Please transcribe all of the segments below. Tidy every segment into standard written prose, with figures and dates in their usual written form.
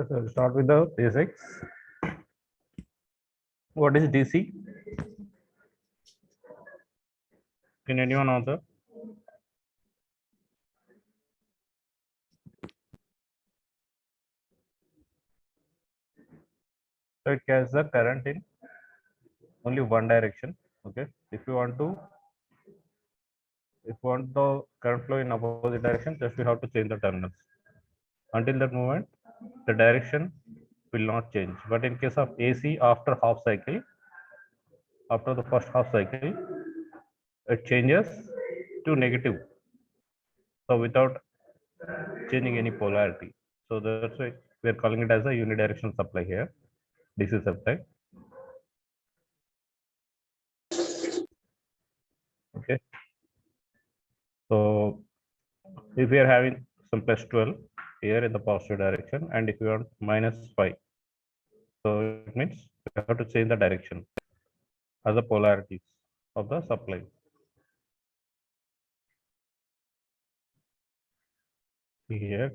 So start with the basics. What is DC? Can anyone answer? So it carries the current in only one direction. Okay. If you want the current flow in opposite direction, just we have to change the terminals. Until that moment, the direction will not change. But in case of AC, after half cycle, after the first half cycle, it changes to negative. So without changing any polarity. So that's why we are calling it as a unidirectional supply here, DC supply. Okay. So if we are having some plus 12 here in the positive direction, and if you want minus 5, so it means we have to change the direction as the polarities of the supply. Here,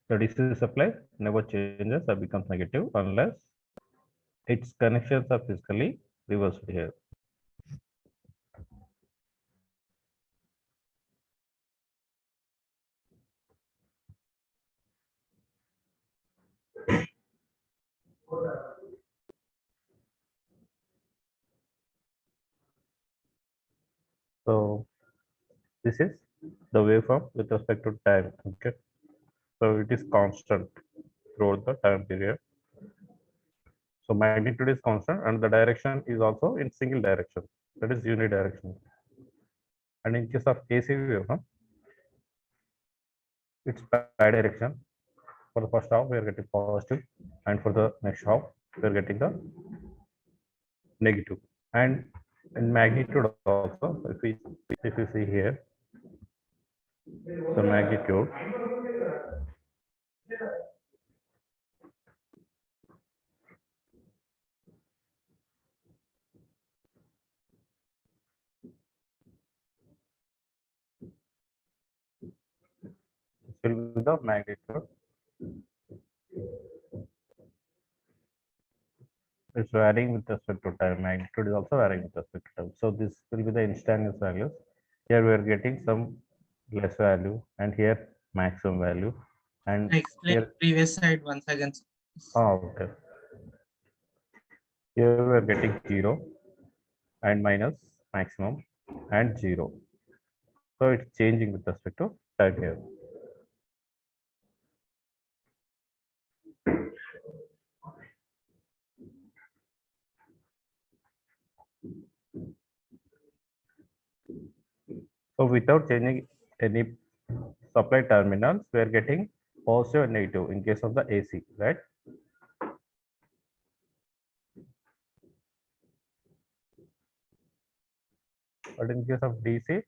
the DC supply never changes or becomes negative unless its connections are physically reversed here. So this is the waveform with respect to time. Okay. So it is constant throughout the time period. So magnitude is constant and the direction is also in single direction. That is unidirectional. And in case of AC waveform, it's bidirection. For the first half, we are getting positive, and for the next half, we are getting the negative. And in magnitude also, if you see here, the magnitude will be the magnitude. It's varying with respect to time. Magnitude is also varying with respect to time. So this will be the instantaneous values. Here we are getting some less value, and here maximum value, and Explain here previous slide once again. okay. Here we are getting 0 and minus maximum and 0. So it's changing with respect to time here. So without changing any supply terminals, we are getting positive and negative in case of the AC, right? But in case of DC,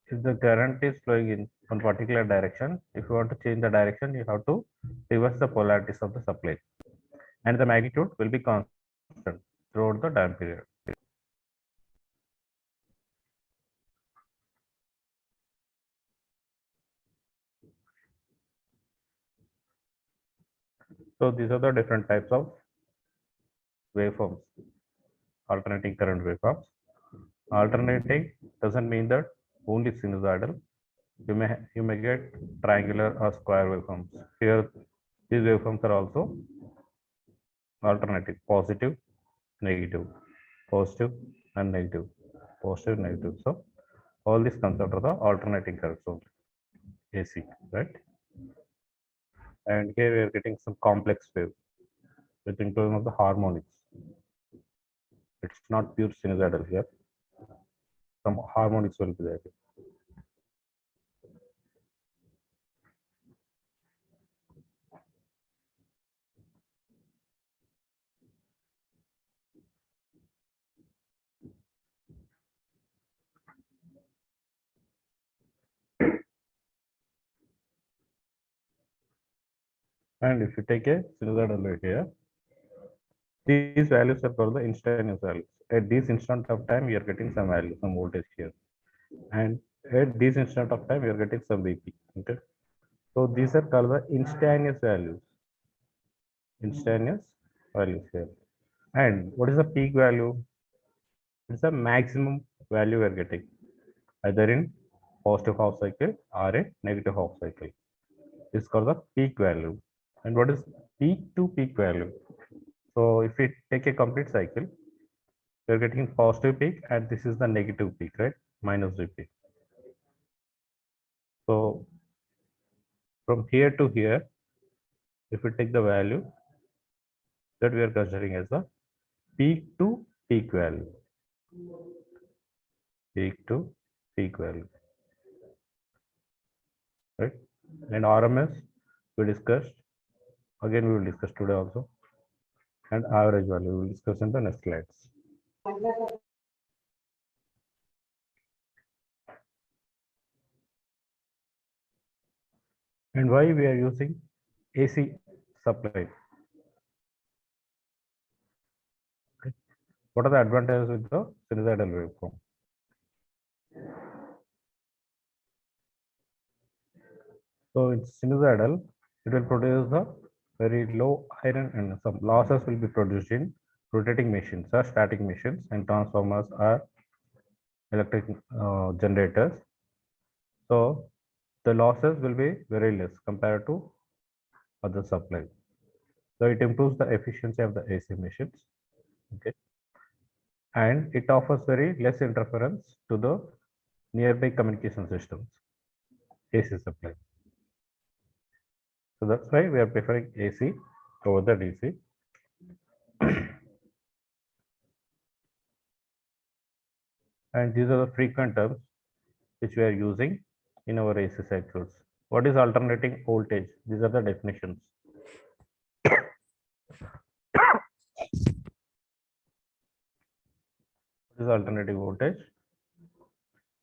if the current is flowing in one particular direction, if you want to change the direction, you have to reverse the polarities of the supply. And the magnitude will be constant throughout the time period. So these are the different types of waveforms, alternating current waveforms. Alternating doesn't mean that only sinusoidal. You may get triangular or square waveforms. Here, these waveforms are also alternating, positive, negative, positive and negative, positive, negative. So all these concepts are the alternating currents of AC, right? And here we are getting some complex wave with inclusion of the harmonics. It's not pure sinusoidal here. Some harmonics will be there. And if you take a sinusoidal wave here, these values are called the instantaneous values. At this instant of time, we are getting some value, some voltage here. And at this instant of time, we are getting some VP. Okay. So these are called the instantaneous values. instantaneous values here. And what is the peak value? It's the maximum value we are getting either in positive half cycle or a negative half cycle. It's called the peak value. And what is peak to peak value? So if we take a complete cycle, we're getting positive peak and this is the negative peak, right? Minus the peak. So from here to here, if we take the value that we are considering as the peak to peak value, peak to peak value, right? And RMS we discussed, again we will discuss today also, and average value we will discuss in the next slides. And why we are using AC supply? Okay. What are the advantages with the sinusoidal waveform? So in sinusoidal, it will produce the very low iron and some losses will be produced in rotating machines or static machines and transformers or electric generators. So the losses will be very less compared to other supplies. So it improves the efficiency of the AC machines. Okay. And it offers very less interference to the nearby communication systems, AC supply. So that's why we are preferring AC over the DC. And these are the frequent terms which we are using in our AC cycles. What is alternating voltage? These are the definitions. What is alternating voltage?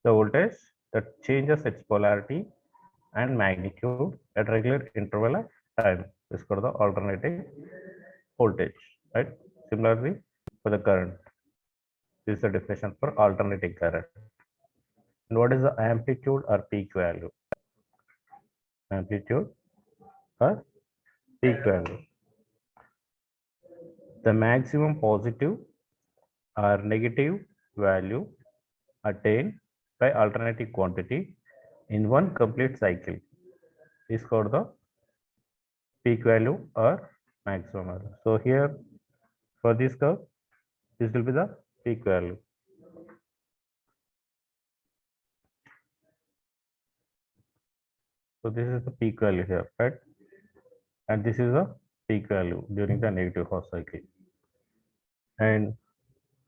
The voltage that changes its polarity and magnitude at regular interval of time is called the alternating voltage, right? Similarly, for the current, this is the definition for alternating current. And what is the amplitude or peak value? Amplitude or peak value. The maximum positive or negative value attained by alternating quantity in one complete cycle is called the peak value or maximum value. So here for this curve, this will be the peak value. So this is the peak value here, right? And this is the peak value during the negative half cycle. And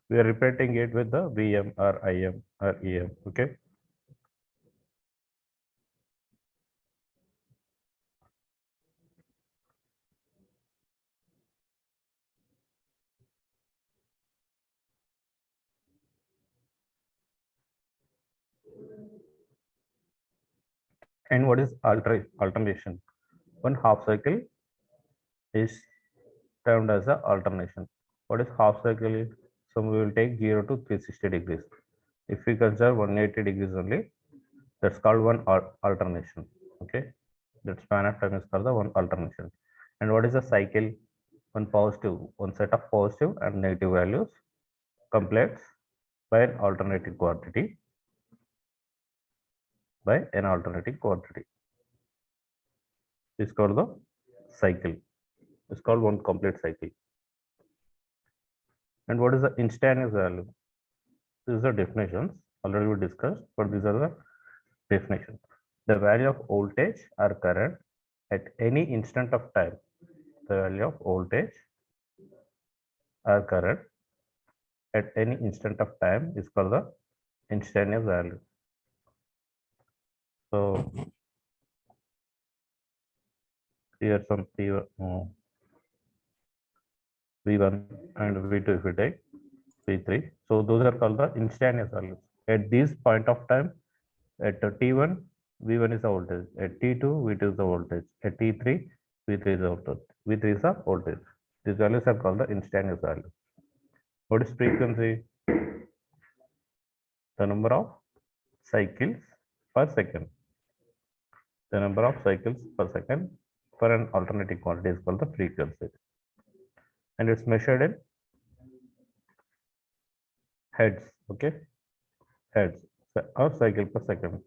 we are repeating it with the VM or IM or EM, okay? And what is alternation? One half cycle is termed as the alternation. What is half cycle? So we will take 0 to 360 degrees. If we consider 180 degrees only, that's called one alternation. Okay, that span of time is called the one alternation. And what is a cycle? One set of positive and negative values complex by an alternating quantity is called the cycle. It's called one complete cycle. And what is the instantaneous value? These are the definitions already we discussed, but these are the definitions. The value of voltage or current at any instant of time. The value of voltage or current at any instant of time is called the instantaneous value. So here some V1 and V2 if we take V3. So those are called the instantaneous values. At this point of time, at T1, V1 is the voltage. At T2, V2 is the voltage. At T3, V3 is the voltage. V3 is the voltage. These values are called the instantaneous value. What is frequency? The number of cycles per second. The number of cycles per second for an alternating quantity is called the frequency. and it's measured in heads, okay, heads or cycle per second,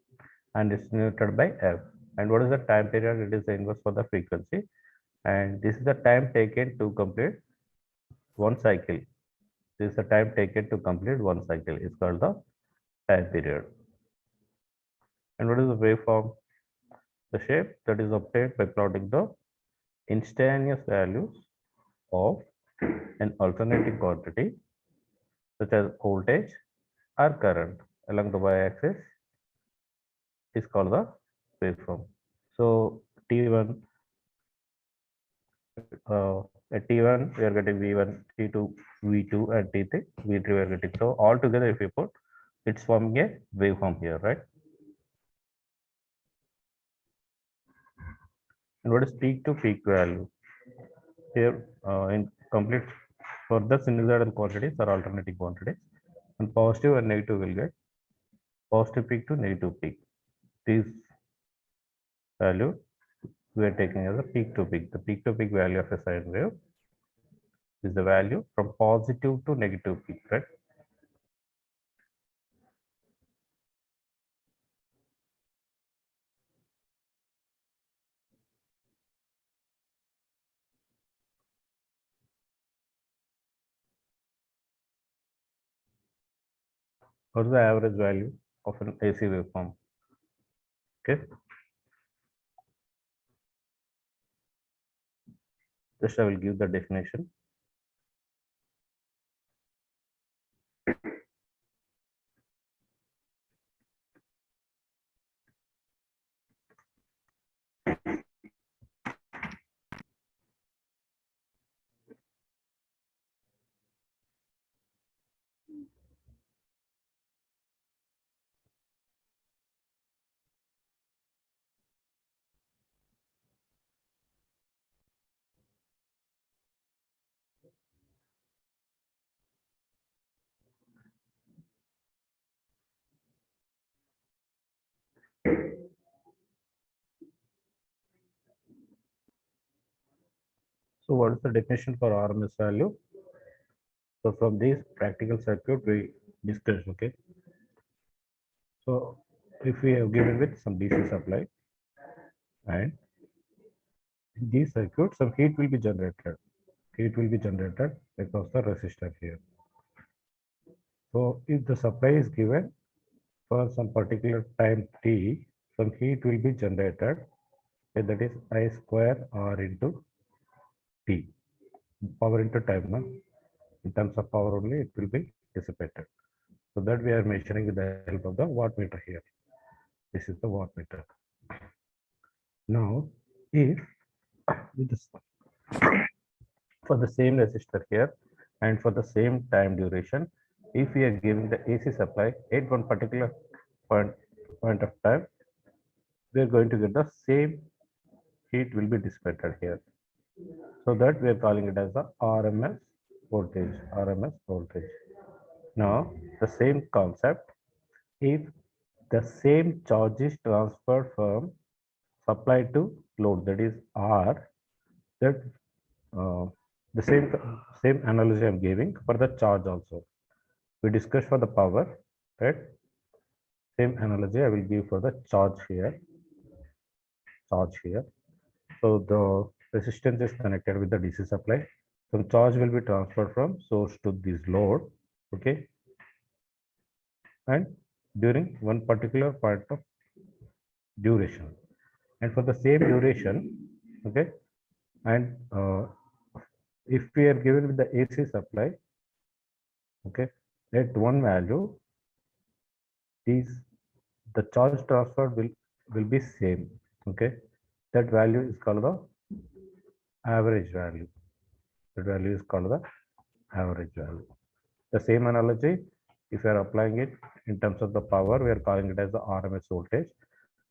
and it's denoted by f. And what is the time period? It is the inverse for the frequency, and this is the time taken to complete one cycle. This is the time taken to complete one cycle. It's called the time period. And what is the waveform? The shape that is obtained by plotting the instantaneous values of an alternating quantity such as voltage or current along the y-axis is called the waveform. So T1, at T1 we are getting V1, T2, V2, and T3, V3 we are getting. So all together if you put, it's forming a waveform here, right? And what is peak to peak value? Here in complete for the sinusoidal quantities or alternating quantities, and positive and negative will get positive peak to negative peak. This value we are taking as a peak to peak. The peak to peak value of a sine wave is the value from positive to negative peak, right? What is the average value of an AC waveform? Okay, just I will give the definition. So what is the definition for RMS value? So from this practical circuit we discussed, okay. So if we have given with some DC supply, and in this circuit some heat will be generated. Heat will be generated across the resistor here. So if the supply is given for some particular time t, some heat will be generated, and that is I square R into T. Power into time, no? In terms of power only, it will be dissipated. So that we are measuring with the help of the wattmeter here. This is the wattmeter. Now, if with this, for the same resistor here and for the same time duration, if we are giving the AC supply at one particular point of time, we are going to get the same heat will be dissipated here. So that we are calling it as the RMS voltage. RMS voltage. Now, the same concept, if the same charge is transferred from supply to load, that is R, that uh, the same analogy I'm giving for the charge also. We discussed for the power, right? Same analogy I will give for the charge here. Charge here. So the resistance is connected with the DC supply. Some charge will be transferred from source to this load. Okay. And during one particular point of duration, and for the same duration, okay, and if we are given with the AC supply, okay, at one value, these the charge transfer will be same, okay. That value is called the average value. That value is called the average value. The same analogy, if you are applying it in terms of the power, we are calling it as the RMS voltage.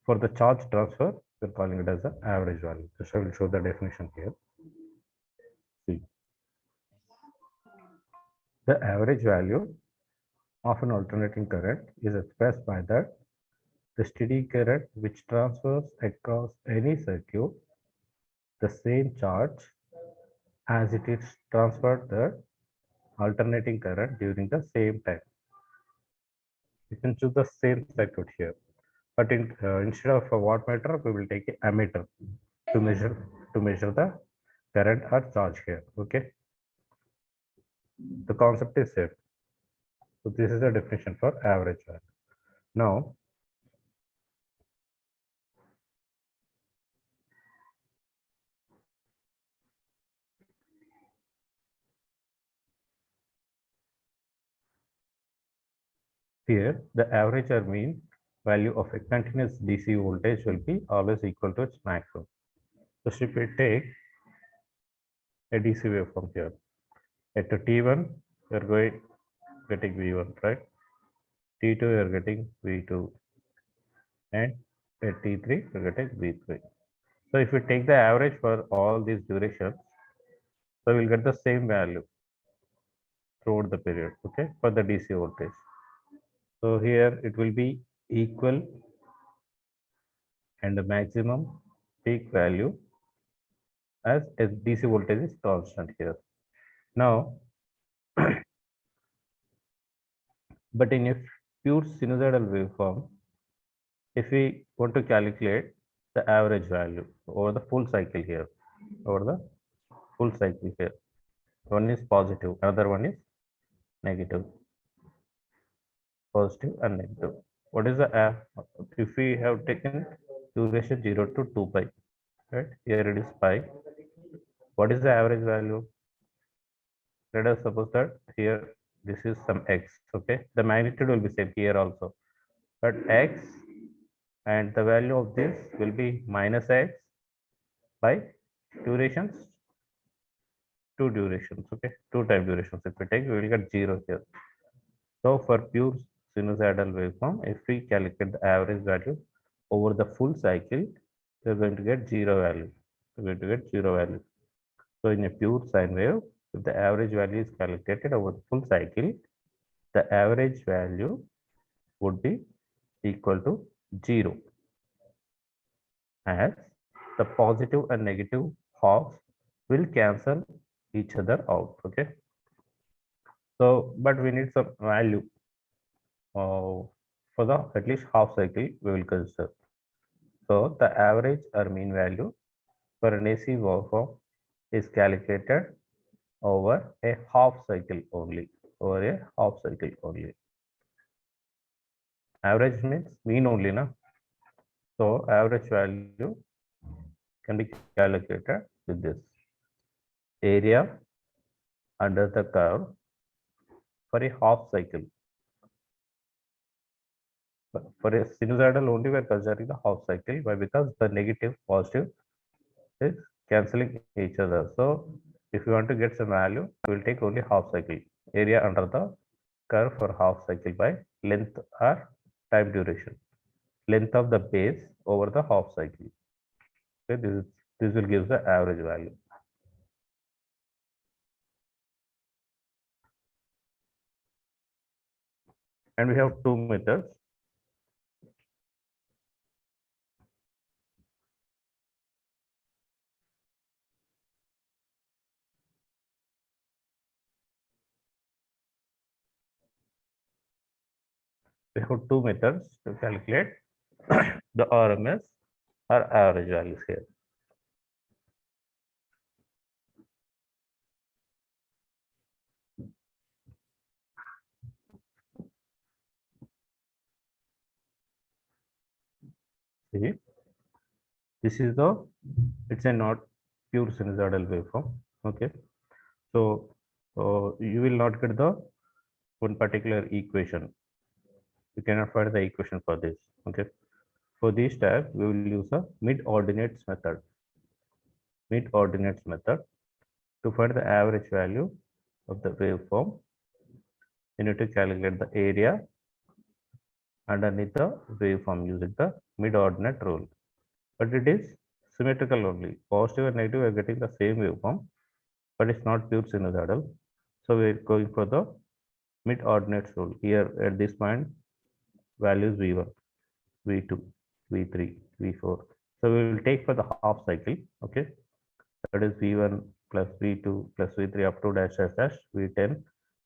For the charge transfer, we are calling it as the average value. So I will show the definition here. See, the average value of an alternating current is expressed by that the steady current which transfers across any circuit the same charge as it is transferred the alternating current during the same time. You can choose the same circuit here, but instead of a wattmeter, we will take a ammeter to measure the current or charge here. Okay, the concept is same. So this is the definition for average value. Now, here the average or mean value of a continuous DC voltage will be always equal to its maximum. So if we take a DC waveform here, at T1 you are getting V1, right? T2 you are getting V2, and at T3 you are getting V3. So if we take the average for all these durations, so we'll get the same value throughout the period, okay, for the DC voltage. So here it will be equal and the maximum peak value as DC voltage is constant here. Now, but in a pure sinusoidal waveform, if we want to calculate the average value over the full cycle here, over the full cycle here, one is positive, another one is negative, positive and negative. What is the if we have taken duration 0 to 2 pi, right? Here it is pi. What is the average value? Let us suppose that here this is some x, okay? The magnitude will be same here also, but x and the value of this will be minus x by durations, two durations, okay? Two time durations. If we take, we will get 0 here. So for pure sinusoidal waveform, if we calculate the average value over the full cycle, we are going to get 0 value. We are going to get 0 value. So in a pure sine wave, if the average value is calculated over the full cycle, the average value would be equal to 0, as the positive and negative halves will cancel each other out. Okay. So, but we need some value for the at least half cycle we will consider. So the average or mean value for an AC waveform is calculated over a half cycle only. Over a half cycle only. Average means mean only, na? So average value can be calculated with this area under the curve for a half cycle. But for a sinusoidal only, we are considering the half cycle. Why? Because the negative positive is cancelling each other. So if you want to get some value, we will take only half cycle area under the curve for half cycle by length or time duration, length of the base over the half cycle. Okay, this will give the average value. And we have two methods. We have two methods to calculate the RMS or average values here. See, this is the, it's a not pure sinusoidal waveform. Okay, so you will not get the one particular equation. You cannot find the equation for this. Okay, for this type we will use a mid-ordinates method. Mid-ordinates method to find the average value of the waveform. You need to calculate the area underneath the waveform using the mid-ordinate rule. But it is symmetrical only. Positive and negative are getting the same waveform, but it's not pure sinusoidal. So we're going for the mid-ordinates rule. Here at this point, values V1, V2, V3, V4. So we will take for the half cycle. Okay, that is V1 plus V2 plus V3 up to dash dash dash V10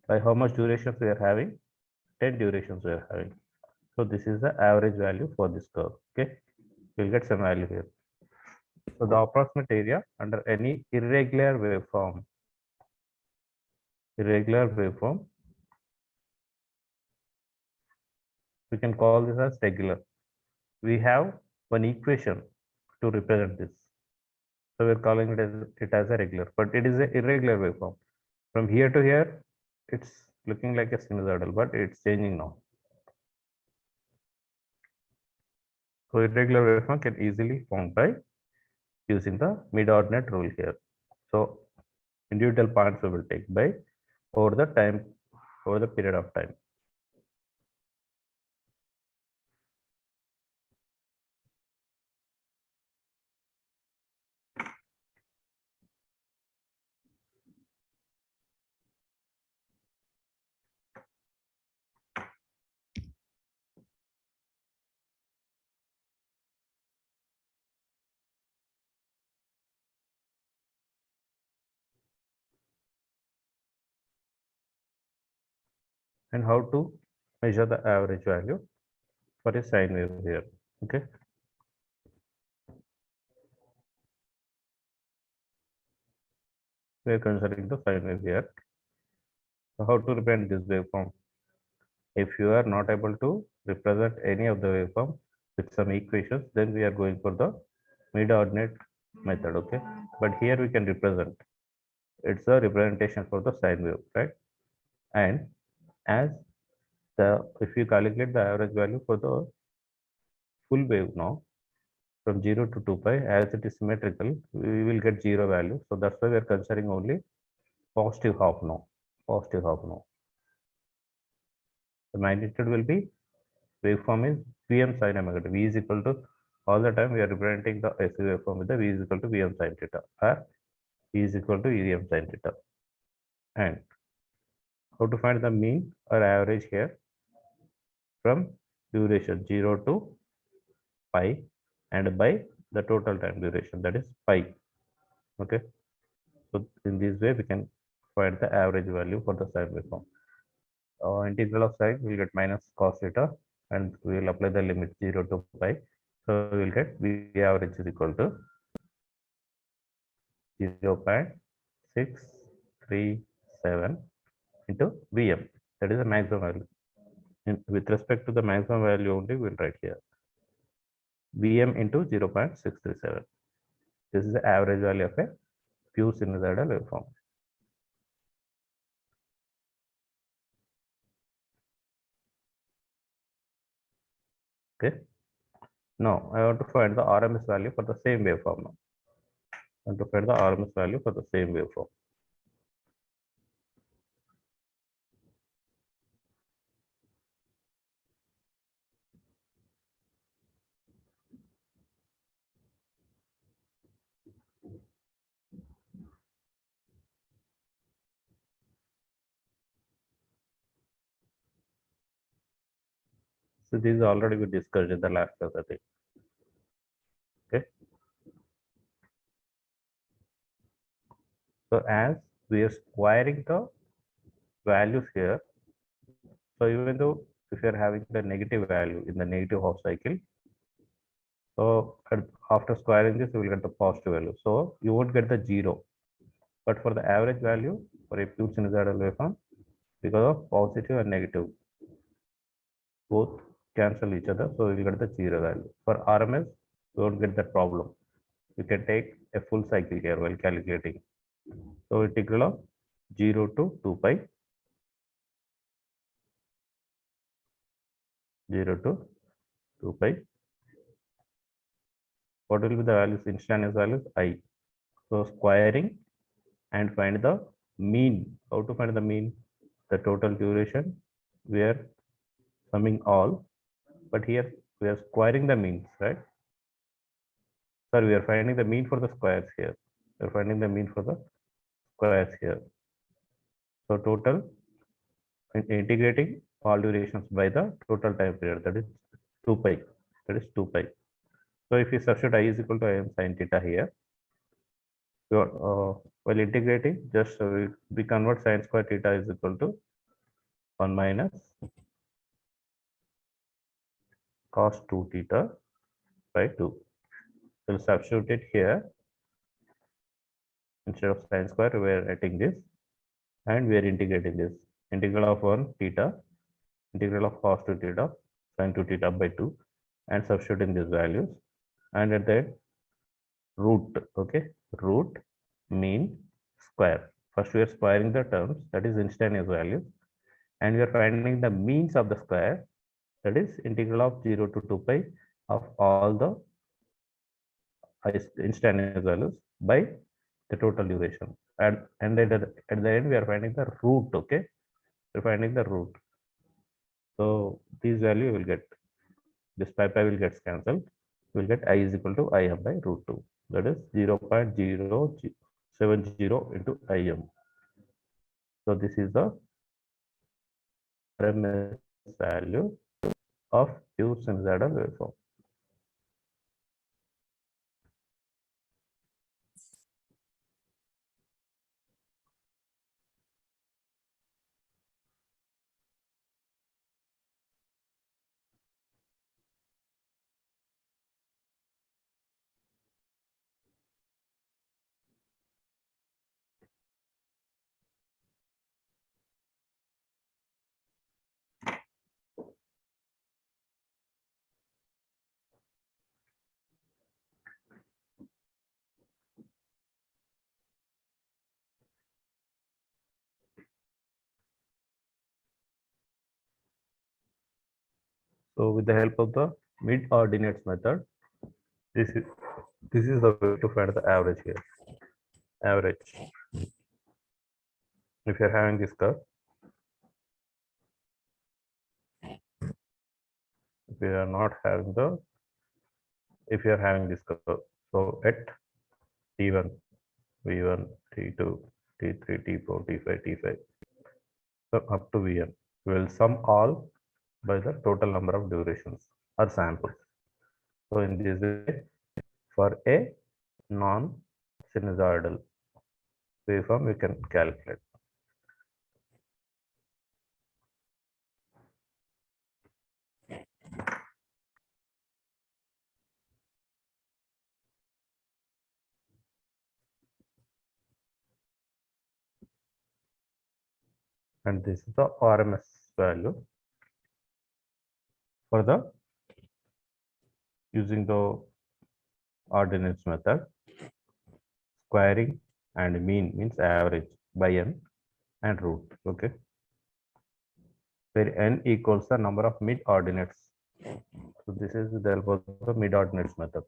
by how much durations we are having? 10 durations we are having. So this is the average value for this curve. Okay, we'll get some value here. So the approximate area under any irregular waveform, we can call this as regular. We have one equation to represent this. So we're calling it as a regular, but it is an irregular waveform. From here to here, it's looking like a sinusoidal, but it's changing now. So irregular waveform can easily form by using the mid-ordinate rule here. So individual points we will take by over the period of time. And how to measure the average value for a sine wave here. Okay, we are considering the sine wave here. So how to represent this waveform? If you are not able to represent any of the waveform with some equations, then we are going for the mid-ordinate method. Okay, but here we can represent. It's a representation for the sine wave, right? And as if you calculate the average value for the full wave now, from 0 to 2 pi, as it is symmetrical, we will get 0 value. So that's why we are considering only positive half now. Positive half now. The magnitude will be, waveform is Vm sin omega t. V is equal to, all the time we are representing the AC waveform with the V is equal to Vm sin theta, or V is equal to Em sin theta. And how to find the mean or average here? From duration 0 to pi and by the total time duration, that is pi. Okay, so in this way we can find the average value for the sine waveform. Integral of sine will get minus cos theta, and we will apply the limit 0 to pi. So we will get V average is equal to 0.637 into Vm, that is the maximum value. And with respect to the maximum value only, we will write here Vm into 0.637. This is the average value of a pure sinusoidal waveform. Okay. Now I want to find the RMS value for the same waveform. Now I want to find the RMS value for the same waveform. So this is already we discussed in the last class, I think. Okay. So as we are squaring the values here, so even though if you are having the negative value in the negative half cycle, so after squaring this, you will get the positive value. So you won't get the 0. But for the average value for a pure sinusoidal waveform, because of positive and negative, both cancel each other, so you will get the 0 value. For RMS, you won't get that problem. You can take a full cycle here while calculating. So integral of 0 to 2 pi, 0 to 2 pi. What will be the values? Instantaneous values I. So squaring and find the mean. How to find the mean? The total duration. We are summing all, but here we are squaring the means, right? Sorry, we are finding the mean for the squares here. We are finding the mean for the squares here. So total integrating all durations by the total time period, that is 2 pi. That is 2 pi. So if you substitute I is equal to Im sin theta here, While integrating, just we convert sin square theta is equal to 1 minus cos 2 theta by 2. We'll substitute it here. Instead of sin square, we are writing this and we are integrating this. Integral of 1 theta, integral of cos 2 theta, sin 2 theta by 2, and substituting these values. And at the end, root, okay, root mean square. First we are squaring the terms, that is instantaneous values, and we are finding the means of the square, that is integral of 0 to 2 pi of all the instantaneous values by the total duration. And at the end we are finding the root, okay, we're finding the root. So this value will get, this pi will get cancelled, we'll get I is equal to Im by root 2, that is 0.070 into Im. So this is the RMS value of pure sinusoidal waveform. So with the help of the mid-ordinates method, this is the way to find the average here. Average. If you're having this curve, if you are not having the, if you are having this curve, so at T1, V1, T2, T3, T4, T5, T5, so up to Vn, we will sum all by the total number of durations or samples. So in this way, for a non-sinusoidal waveform, we can calculate. And this is the RMS value for the using the ordinates method. Squaring and mean means average by n and root, okay, where n equals the number of mid ordinates. So this is the help of the mid ordinates method.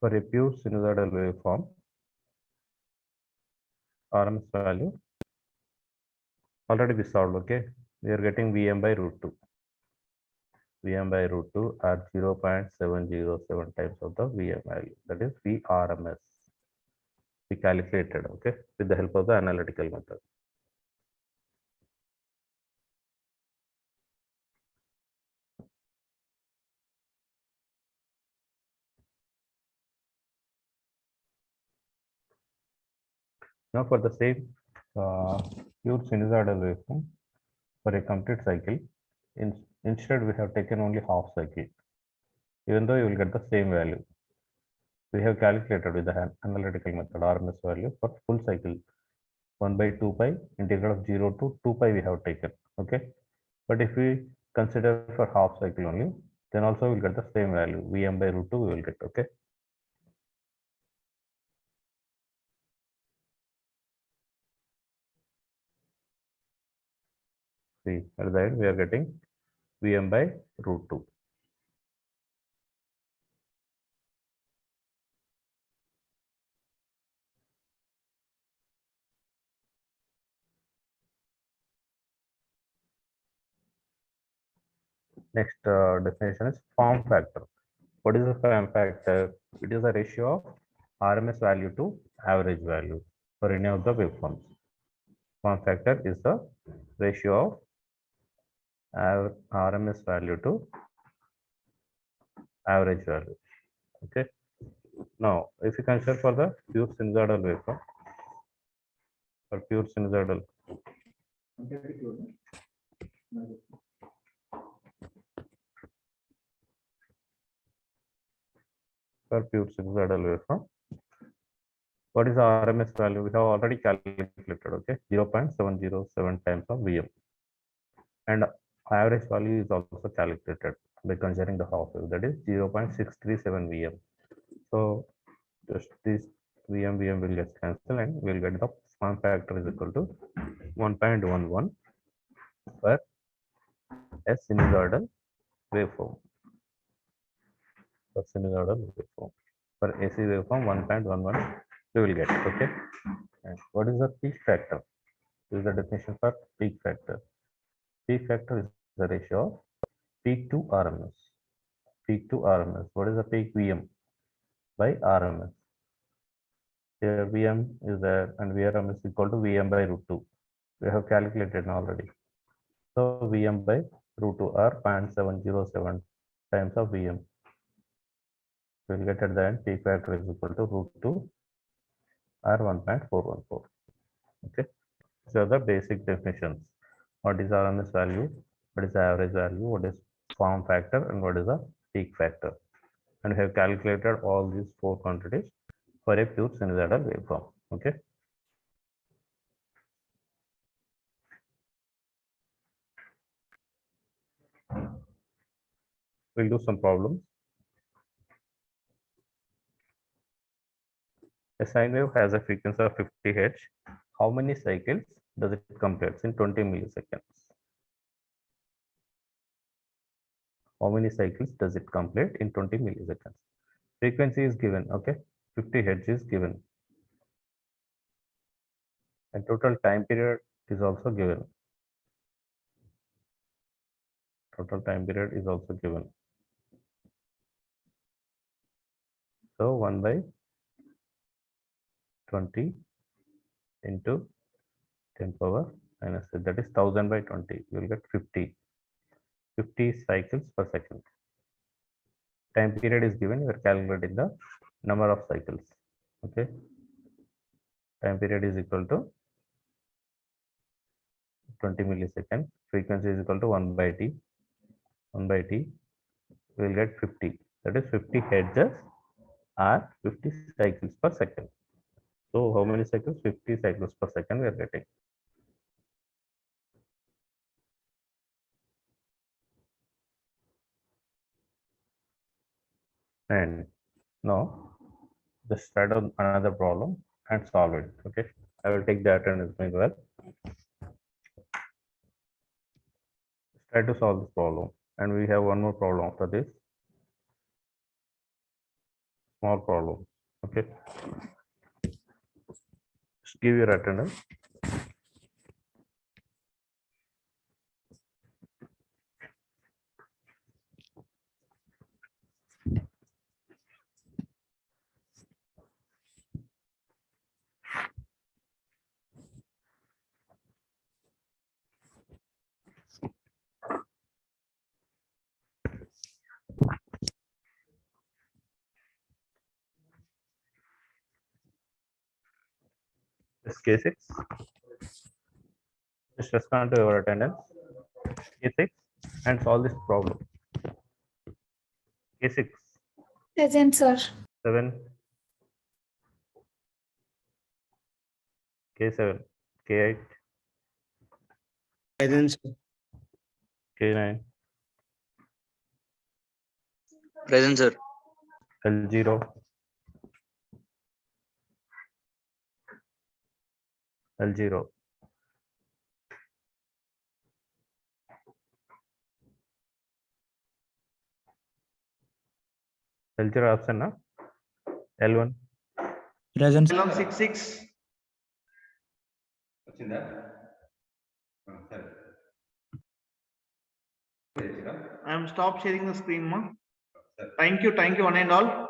For a pure sinusoidal waveform, RMS value already we solved, okay, we are getting Vm by root 2. Vm by root 2 are 0.707 times of the Vm value, that is VRMS. We calculated, okay, with the help of the analytical method. Now for the same pure sinusoidal waveform, for a complete cycle, instead we have taken only half cycle, even though you will get the same value. We have calculated with the analytical method RMS value for full cycle 1 by 2 pi integral of 0 to 2 pi we have taken, okay. But if we consider for half cycle only, then also we'll get the same value, Vm by root 2 we will get, okay. See, at the end we are getting Vm by root 2. Next definition is form factor. What is the form factor? It is the ratio of RMS value to average value for any of the waveforms. Form factor is the ratio of RMS value to average value. Okay. Now, if you consider for the pure sinusoidal waveform, for pure sinusoidal, waveform, what is the RMS value? We have already calculated, okay, 0.707 times of Vm, and average value is also calculated by considering the half wave, that is 0.637 Vm. So just this Vm will get cancelled, and we'll get the form factor is equal to 1.11 for a sinusoidal waveform. For sinusoidal waveform, for AC waveform 1.11 we will get, okay. And what is the peak factor? This is the definition for peak factor. Peak factor is the ratio of peak to RMS. Peak to RMS. What is the peak? Vm by RMS. Here Vm is there, and Vrm is equal to Vm by root 2. We have calculated already. So Vm by root 2 or 0.707 times of Vm. We will get at the end peak factor is equal to root 2 or 1.414. Okay. So the basic definitions. What is RMS value? What is the average value? What is form factor? And what is the peak factor? And we have calculated all these four quantities for a pure sinusoidal waveform. Okay. We'll do some problems. A sine wave has a frequency of 50 Hz. How many cycles does it complete in 20 milliseconds? How many cycles does it complete in 20 milliseconds? Frequency is given, okay? 50 Hz is given. And total time period is also given. Total time period is also given. So 1 by 20 into 10 power minus 8, that is 1000 by 20. You will get 50 cycles per second. Time period is given. You are calculating the number of cycles. Okay. Time period is equal to 20 millisecond. Frequency is equal to 1 by t. 1 by t. We will get 50. That is 50 hertz or 50 cycles per second. So how many cycles? 50 cycles per second we are getting. And now just start on another problem and solve it. Okay. I will take the attendance as well. Try to solve this problem. And we have one more problem after this. Small problem. Okay. Just give your attendance. This K6. Just respond to your attendance. K6 and solve this problem. K6. Present, sir. 7. K7. K8. Present, sir. K9. Present, sir. L0. L0. L0 option na? L1. Present. Along 6. I am stop sharing the screen, ma. Thank you, one and all.